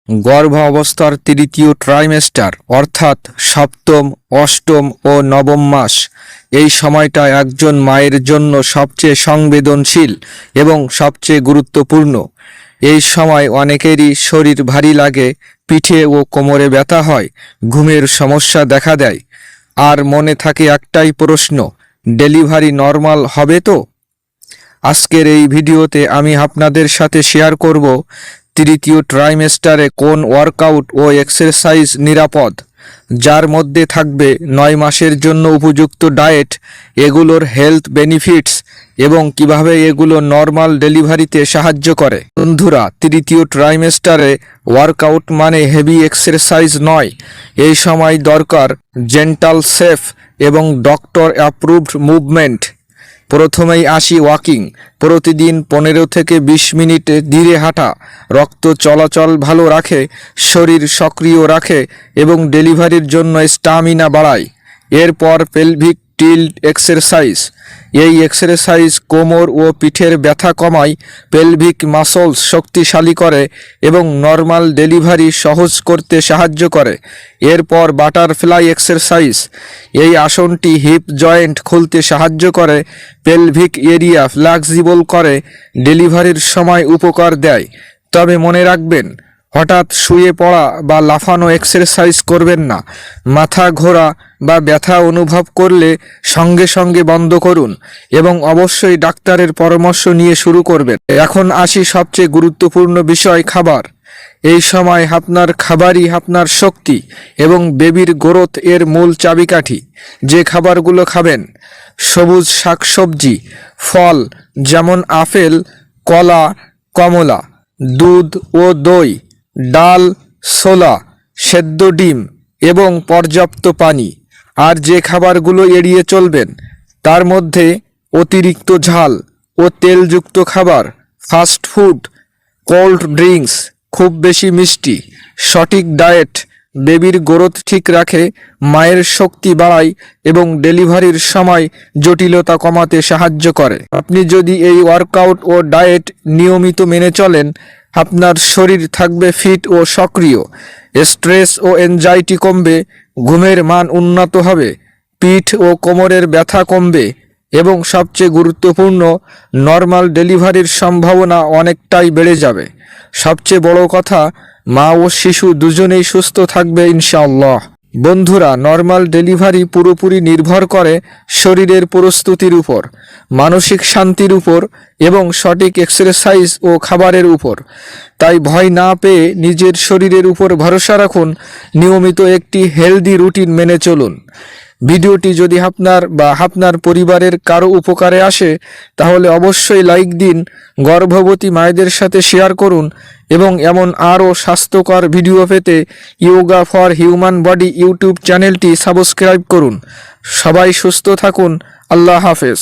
গর্ভ অবস্থার তৃতীয় ট্রাইমেস্টার অর্থাৎ সপ্তম, অষ্টম ও নবম মাস। এই সময়টা একজন মায়ের জন্য সবচেয়ে সংবেদনশীল এবং সবচেয়ে গুরুত্বপূর্ণ। এই সময় অনেকেরই শরীর ভারী লাগে, পিঠে ও কোমরে ব্যথা হয়, ঘুমের সমস্যা দেখা দেয়, আর মনে থাকে একটাই প্রশ্ন, ডেলিভারি নর্মাল হবে তো? আজকের এই ভিডিওতে আমি আপনাদের সাথে শেয়ার করব তৃতীয় ট্রাইমেস্টারে কোন ওয়ার্কআউট ও এক্সারসাইজ নিরাপদ, যার মধ্যে থাকবে 9 মাসের জন্য উপযুক্ত ডায়েট, এগুলোর হেলথ বেনিফিটস এবং কিভাবে এগুলো নর্মাল ডেলিভারিতে সাহায্য করে। বন্ধুরা, তৃতীয় ট্রাইমেস্টারে ওয়ার্কআউট মানে হেভি এক্সারসাইজ নয়। এই সময় দরকার জেন্টাল, সেফ এবং ডক্টর অ্যাপ্রুভড মুভমেন্ট। প্রথমেই আসি ওয়াকিং। প্রতিদিন 15 থেকে 20 মিনিট ধীরে হাঁটা রক্ত চলাচল ভালো রাখে, শরীর সক্রিয় রাখে এবং ডেলিভারির জন্য স্টামিনা বাড়ায়। এরপর পেলভিক টিল্ট এক্সারসাইজ। এই এক্সারসাইজ কোমর ও পিঠের ব্যথা কমায়, পেলভিক মাসলস শক্তিশালী করে এবং নর্মাল ডেলিভারি সহজ করতে সাহায্য করে। এরপর বাটারফ্লাই এক্সারসাইজ। এই আসনটি হিপ জয়েন্ট খুলতে সাহায্য করে, পেলভিক এরিয়া ফ্লেক্সিবল করে, ডেলিভারির সময় উপকার দেয়। তবে মনে রাখবেন, হঠাৎ শুয়ে পড়া বা লাফানো এক্সারসাইজ করবেন না। মাথা ঘোরা বা ব্যথা অনুভব করলে সঙ্গে সঙ্গে বন্ধ করুন এবং অবশ্যই ডাক্তারের পরামর্শ নিয়ে শুরু করবেন। এখন আসি সবচেয়ে গুরুত্বপূর্ণ বিষয়, খাবার। এই সময় আপনার খাবারই আপনার শক্তি এবং বেবির গ্রোথ এর মূল চাবিকাঠি। যে খাবারগুলো খাবেন: সবুজ শাকসবজি, ফল যেমন আপেল, কলা, কমলা, দুধ ও দই, ডাল, ছোলা, সেদ্ধ ডিম এবং পর্যাপ্ত পানি। আর যে খাবারগুলো এড়িয়ে চলবেন তার মধ্যে অতিরিক্ত ঝাল ও তেলযুক্ত খাবার, ফাস্ট ফুড, কোল্ড ড্রিঙ্কস, খুব বেশি মিষ্টি। সঠিক ডায়েট বেবির গ্রোথ ঠিক রাখে, মায়ের শক্তি বাড়ায় এবং ডেলিভারির সময় জটিলতা কমাতে সাহায্য করে। আপনি যদি এই ওয়ার্কআউট ও ডায়েট নিয়মিত মেনে চলেন, আপনার শরীর থাকবে ফিট ও সক্রিয়, স্ট্রেস ও এনজাইটি কমবে, ঘুমের মান উন্নত হবে, পিঠ ও কোমরের ব্যথা কমবে এবং সবচেয়ে গুরুত্বপূর্ণ, নর্মাল ডেলিভারির সম্ভাবনা অনেকটাই বেড়ে যাবে। সবচেয়ে বড় কথা, মা ও শিশু দুজনেই সুস্থ থাকবে ইনশাআল্লাহ। বন্ধুরা, নর্মাল ডেলিভারি পুরোপুরি নির্ভর করে শরীরের প্রস্তুতির উপর, মানসিক শান্তির উপর এবং সঠিক এক্সারসাইজ ও খাবারের উপর। তাই ভয় না পেয়ে নিজের শরীরের উপর ভরসা রাখুন, নিয়মিত একটি হেলদি রুটিন মেনে চলুন। ভিডিওটি যদি আপনার পরিবারের কারো উপকারে আসে তাহলে অবশ্যই লাইক দিন, গর্ভবতী মায়েদের সাথে শেয়ার করুন এবং এমন আরও স্বাস্থ্যকর ভিডিও পেতে yoga for human body YouTube চ্যানেলটি সাবস্ক্রাইব করুন। সবাই সুস্থ থাকুন। আল্লাহ হাফেজ।